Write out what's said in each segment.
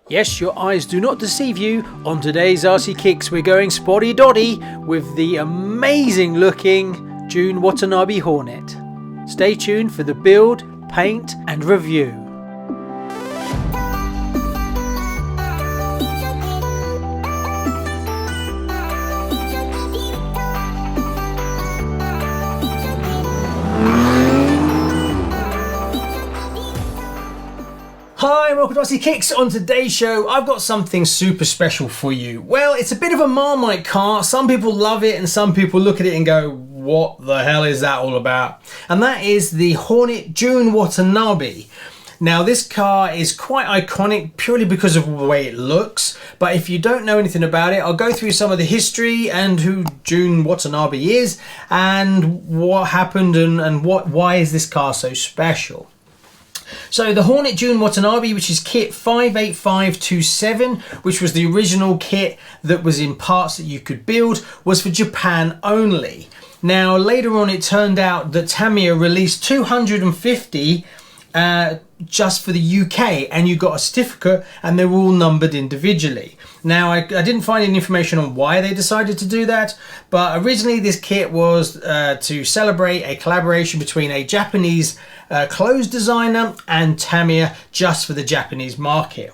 Yes, your eyes do not deceive you. On today's RC Kicks, we're going spotty dotty with the amazing looking Jun Watanabe Hornet. Stay tuned for the build, paint and review. Hi and welcome to RC Kicks. On today's show I've got something super special for you. Well, it's a bit of a Marmite car. Some people love it and some people look at it and go, what the hell is that all about? And that is the Hornet Jun Watanabe. Now this car is quite iconic purely because of the way it looks, but if you don't know anything about it, I'll go through some of the history and who Jun Watanabe is and what happened and why is this car so special. So the Hornet Jun Watanabe, which is kit 58527, which was the original kit that was in parts that you could build, was for Japan only. Now later on it turned out that Tamiya released 250 just for the UK, and you got a certificate and they were all numbered individually. Now I didn't find any information on why they decided to do that, but originally this kit was to celebrate a collaboration between a Japanese clothes designer and Tamiya just for the Japanese market.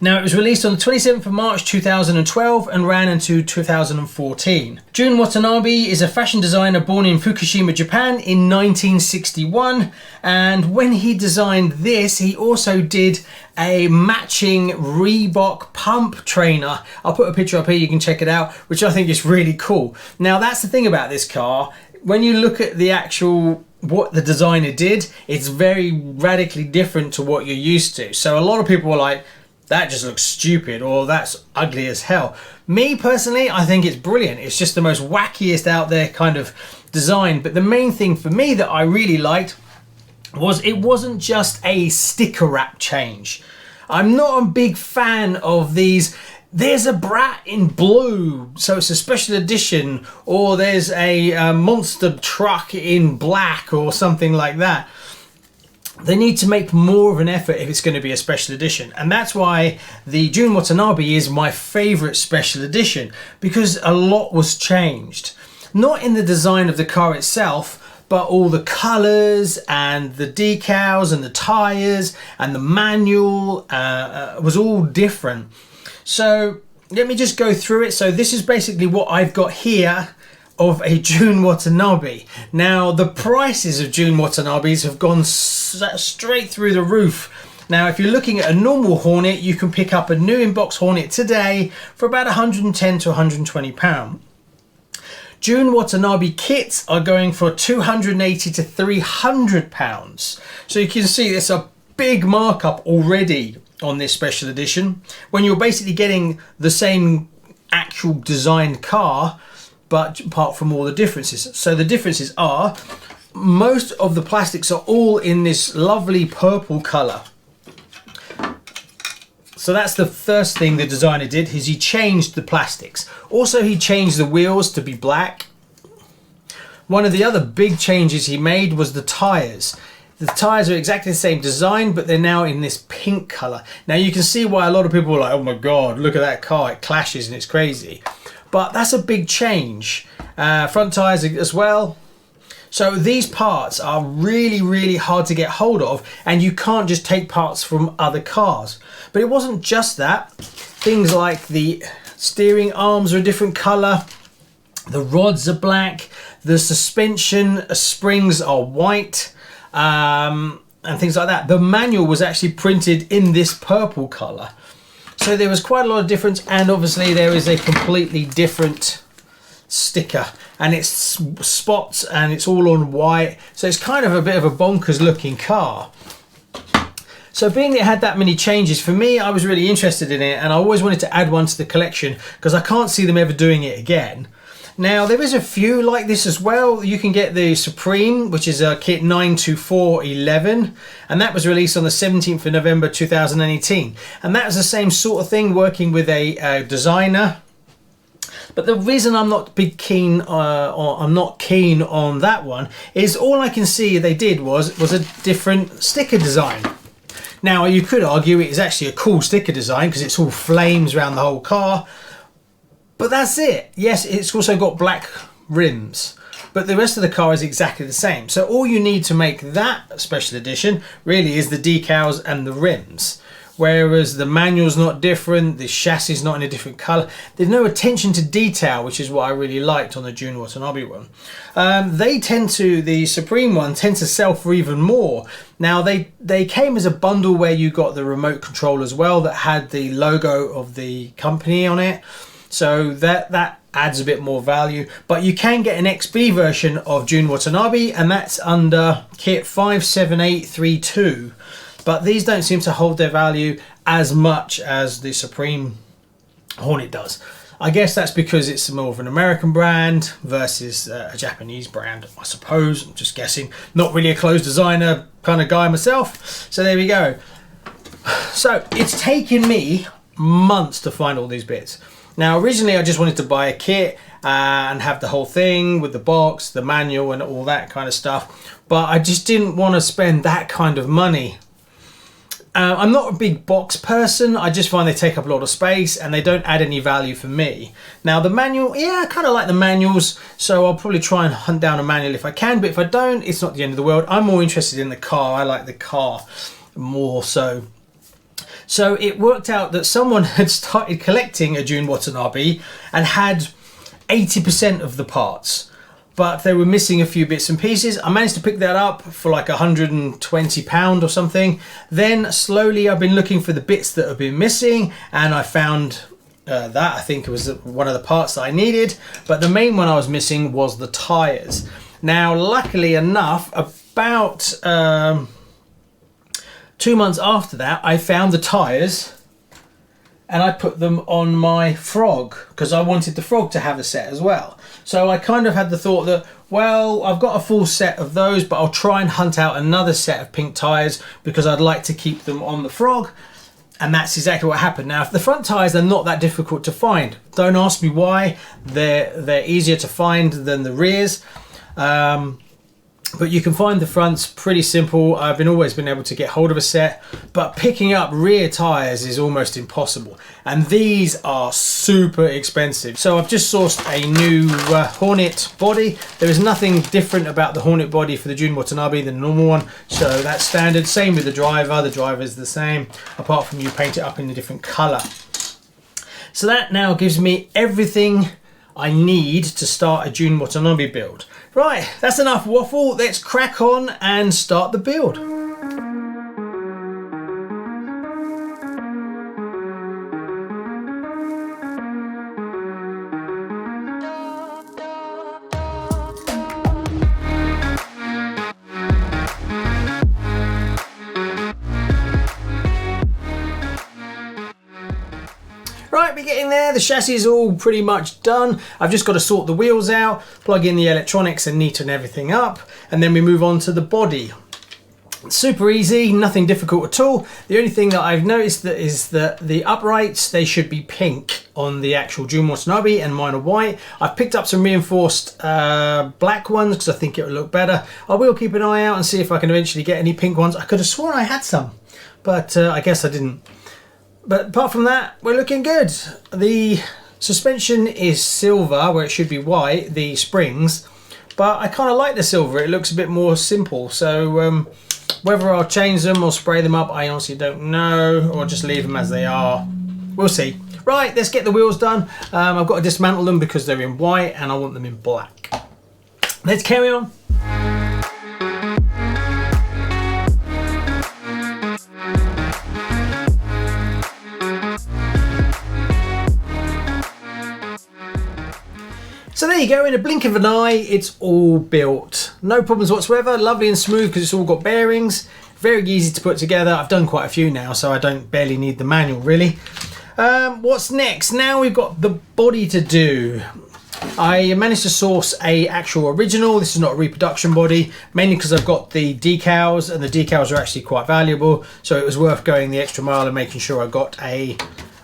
Now it was released on the 27th of March 2012 and ran into 2014. Jun Watanabe is a fashion designer born in Fukushima, Japan in 1961, and when he designed this he also did a matching Reebok pump trainer. I'll put a picture up here, you can check it out, which I think is really cool. Now that's the thing about this car, when you look at the actual what the designer did, it's very radically different to what you're used to. So a lot of people were like, that just looks stupid, or that's ugly as hell. Me personally, I think it's brilliant. It's just the most wackiest out there kind of design. But the main thing for me that I really liked was it wasn't just a sticker wrap change. I'm not a big fan of these, there's a brat in blue, so it's a special edition, or there's a monster truck in black or something like that. They need to make more of an effort if it's going to be a special edition, and that's why the Jun Watanabe is my favorite special edition, because a lot was changed, not in the design of the car itself, but all the colors and the decals and the tires and the manual was all different. So let me just go through it. So this is basically what I've got here of a Jun Watanabe. Now the prices of Jun Watanabes have gone straight through the roof. Now if you're looking at a normal Hornet, you can pick up a new in-box Hornet today for about 110 to 120 pounds. Jun Watanabe kits are going for 280 to 300 pounds. So you can see there's a big markup already on this special edition, when you're basically getting the same actual designed car, but apart from all the differences. So the differences are, most of the plastics are all in this lovely purple color. So that's the first thing the designer did, is he changed the plastics. Also he changed the wheels to be black. One of the other big changes he made was the tires. The tires are exactly the same design, but they're now in this pink color. Now you can see why a lot of people are like, oh my god, look at that car, it clashes and it's crazy. But that's a big change. Front tires as well. So these parts are really hard to get hold of, and you can't just take parts from other cars. But it wasn't just that. Things like the steering arms are a different color, the rods are black, the suspension springs are white, and things like that. The manual was actually printed in this purple color. So there was quite a lot of difference, and obviously there is a completely different sticker, and it's spots and it's all on white, so it's kind of a bit of a bonkers looking car. So being that it had that many changes, for me I was really interested in it, and I always wanted to add one to the collection because I can't see them ever doing it again. Now there is a few like this as well. You can get the Supreme, which is a kit 92411, and that was released on the 17th of November 2018, and that was the same sort of thing, working with a designer. But the reason I'm not keen on that one is all I can see they did was a different sticker design. Now you could argue it is actually a cool sticker design because it's all flames around the whole car, but that's it. Yes, it's also got black rims, but the rest of the car is exactly the same. So all you need to make that special edition really is the decals and the rims. Whereas the manual's not different, the chassis is not in a different colour. There's no attention to detail, which is what I really liked on the Jun Watanabe one. The Supreme one tend to sell for even more. Now they came as a bundle where you got the remote control as well that had the logo of the company on it. So that adds a bit more value. But you can get an XB version of Jun Watanabe, and that's under kit 57832. But these don't seem to hold their value as much as the Supreme Hornet does. I guess that's because it's more of an American brand versus a Japanese brand, I suppose. I'm just guessing. Not really a clothes designer kind of guy myself. So there we go. So it's taken me months to find all these bits. Now originally I just wanted to buy a kit and have the whole thing with the box, the manual and all that kind of stuff. But I just didn't want to spend that kind of money. I'm not a big box person. I just find they take up a lot of space and they don't add any value for me. Now the manual, yeah, I kind of like the manuals, so I'll probably try and hunt down a manual if I can, but if I don't, it's not the end of the world. I'm more interested in the car. I like the car more so. So it worked out that someone had started collecting a Jun Watanabe and had 80% of the parts, but they were missing a few bits and pieces. I managed to pick that up for like £120 or something. Then slowly I've been looking for the bits that have been missing, and I found that. I think it was one of the parts that I needed, but the main one I was missing was the tyres. Now luckily enough, about 2 months after that, I found the tyres and I put them on my Frog because I wanted the Frog to have a set as well. So I kind of had the thought that, well, I've got a full set of those, but I'll try and hunt out another set of pink tyres because I'd like to keep them on the Frog. And that's exactly what happened. Now, if the front tyres are not that difficult to find, don't ask me why. They're easier to find than the rears. But you can find the fronts pretty simple. I've always been able to get hold of a set, but picking up rear tyres is almost impossible. And these are super expensive. So I've just sourced a new Hornet body. There is nothing different about the Hornet body for the Jun Watanabe than the normal one. So that's standard. Same with the driver. The driver is the same, apart from you paint it up in a different colour. So that now gives me everything I need to start a Jun Watanabe build. Right, that's enough waffle. Let's crack on and start the build. Right, we're getting there. The chassis is all pretty much done. I've just got to sort the wheels out, plug in the electronics and neaten everything up, and then we move on to the body. Super easy, nothing difficult at all. The only thing that I've noticed is that the uprights, they should be pink on the actual Jun Watanabe and mine are white. I've picked up some reinforced black ones because I think it will look better. I will keep an eye out and see if I can eventually get any pink ones. I could have sworn I had some, but I guess I didn't. But apart from that, we're looking good. The suspension is silver where it should be white, the springs, but I kind of like the silver. It looks a bit more simple. So whether I'll change them or spray them up, I honestly don't know, or just leave them as they are. We'll see. Right, let's get the wheels done. I've got to dismantle them because they're in white and I want them in black. Let's carry on. So there you go, in a blink of an eye, it's all built. No problems whatsoever, lovely and smooth because it's all got bearings. Very easy to put together. I've done quite a few now, so I don't barely need the manual really. What's next? Now we've got the body to do. I managed to source a actual original. This is not a reproduction body, mainly because I've got the decals, and the decals are actually quite valuable, so it was worth going the extra mile and making sure I got a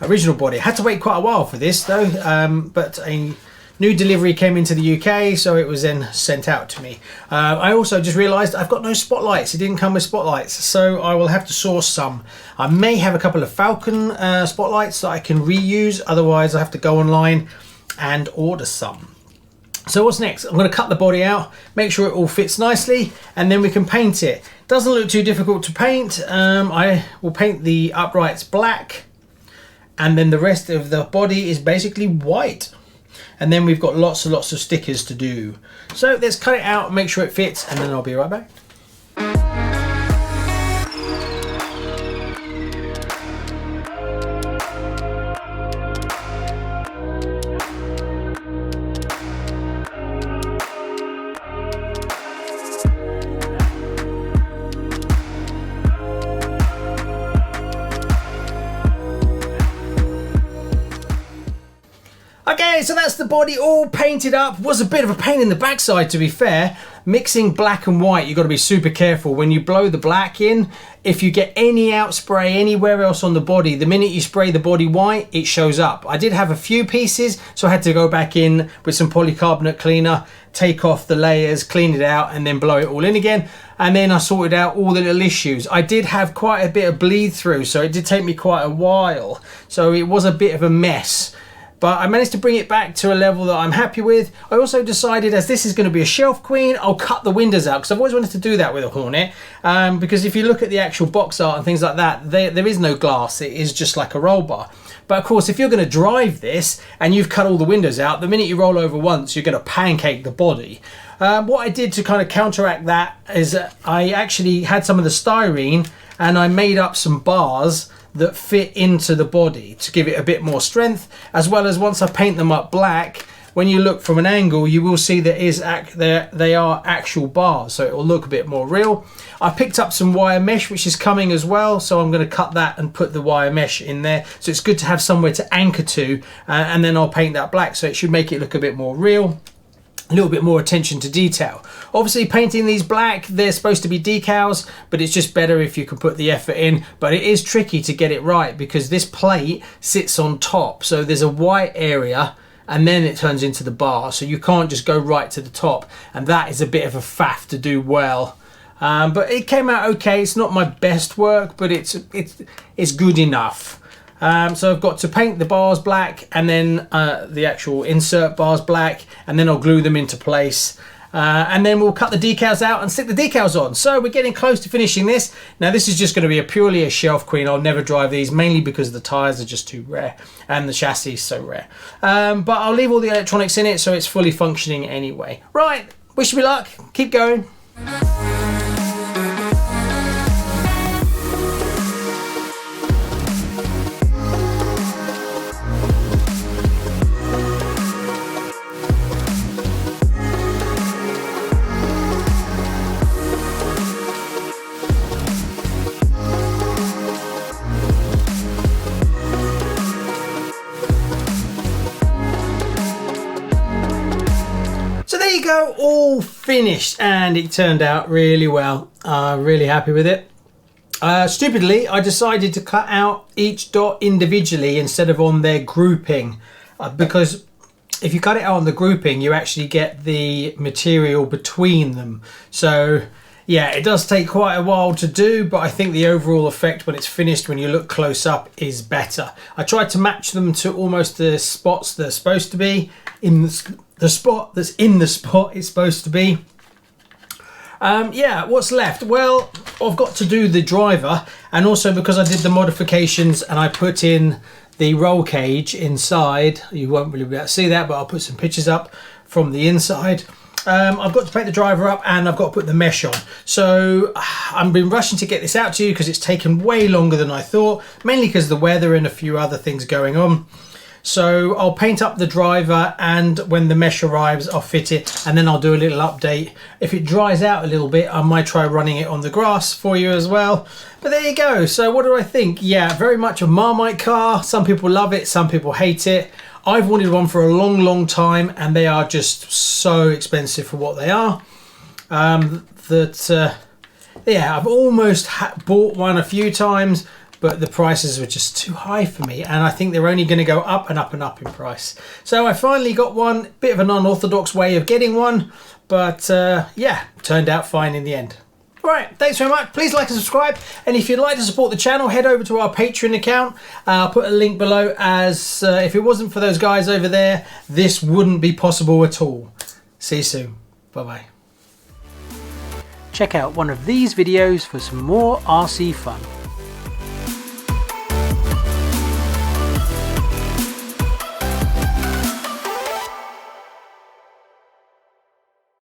original body. I had to wait quite a while for this though, but a New delivery came into the UK, so it was then sent out to me. I also just realised I've got no spotlights. It didn't come with spotlights, so I will have to source some. I may have a couple of Falcon spotlights that I can reuse, otherwise I have to go online and order some. So what's next? I'm going to cut the body out, make sure it all fits nicely, and then we can paint it. Doesn't look too difficult to paint. I will paint the uprights black, and then the rest of the body is basically white. And then we've got lots and lots of stickers to do. So let's cut it out, make sure it fits, and then I'll be right back. Okay, so that's the body all painted up. Was a bit of a pain in the backside, to be fair. Mixing black and white, you've got to be super careful. When you blow the black in, if you get any outspray anywhere else on the body, the minute you spray the body white, it shows up. I did have a few pieces, so I had to go back in with some polycarbonate cleaner, take off the layers, clean it out, and then blow it all in again. And then I sorted out all the little issues. I did have quite a bit of bleed through, so it did take me quite a while. So it was a bit of a mess. But I managed to bring it back to a level that I'm happy with. I also decided, as this is going to be a shelf queen, I'll cut the windows out, because I've always wanted to do that with a Hornet. Because if you look at the actual box art and things like that, there is no glass. It is just like a roll bar. But of course, if you're going to drive this and you've cut all the windows out, the minute you roll over once, you're going to pancake the body. What I did to kind of counteract that is I actually had some of the styrene and I made up some bars that fit into the body to give it a bit more strength, as well as once I paint them up black, when you look from an angle, you will see they are actual bars, so it will look a bit more real. I picked up some wire mesh, which is coming as well, so I'm going to cut that and put the wire mesh in there. So it's good to have somewhere to anchor to, and then I'll paint that black, so it should make it look a bit more real. A little bit more attention to detail. Obviously painting these black, they're supposed to be decals, but it's just better if you can put the effort in. But it is tricky to get it right because this plate sits on top, so there's a white area and then it turns into the bar, so you can't just go right to the top, and that is a bit of a faff to do well. But it came out okay. It's not my best work, but it's good enough. So I've got to paint the bars black, and then the actual insert bars black, and then I'll glue them into place. And then we'll cut the decals out and stick the decals on. So we're getting close to finishing this. Now this is just going to be purely a shelf queen. I'll never drive these, mainly because the tyres are just too rare and the chassis is so rare. But I'll leave all the electronics in it so it's fully functioning anyway. Right, wish me luck, keep going. Go, all finished, and it turned out really well. Really happy with it. Stupidly, I decided to cut out each dot individually instead of on their grouping, because if you cut it out on the grouping, you actually get the material between them. So yeah, it does take quite a while to do, but I think the overall effect when it's finished, when you look close up, is better. I tried to match them to almost the spots they're supposed to be in the spot that's in the spot it's supposed to be. Yeah, what's left? Well, I've got to do the driver, and also because I did the modifications and I put in the roll cage inside, you won't really be able to see that, but I'll put some pictures up from the inside. I've got to paint the driver up and I've got to put the mesh on. So I've been rushing to get this out to you because it's taken way longer than I thought, mainly because of the weather and a few other things going on. So I'll paint up the driver, and when the mesh arrives, I'll fit it, and then I'll do a little update. If it dries out a little bit, I might try running it on the grass for you as well. But there you go. So what do I think? Yeah, very much a Marmite car. Some people love it, some people hate it. I've wanted one for a long, long time, and they are just so expensive for what they are. Yeah, I've almost bought one a few times, but the prices were just too high for me, and I think they're only going to go up and up and up in price. So I finally got one, bit of an unorthodox way of getting one, but yeah, turned out fine in the end. Right, thanks very much. Please like and subscribe, and if you'd like to support the channel, head over to our Patreon account. I'll put a link below, as if it wasn't for those guys over there, this wouldn't be possible at all. See you soon. Bye-bye. Check out one of these videos for some more RC fun.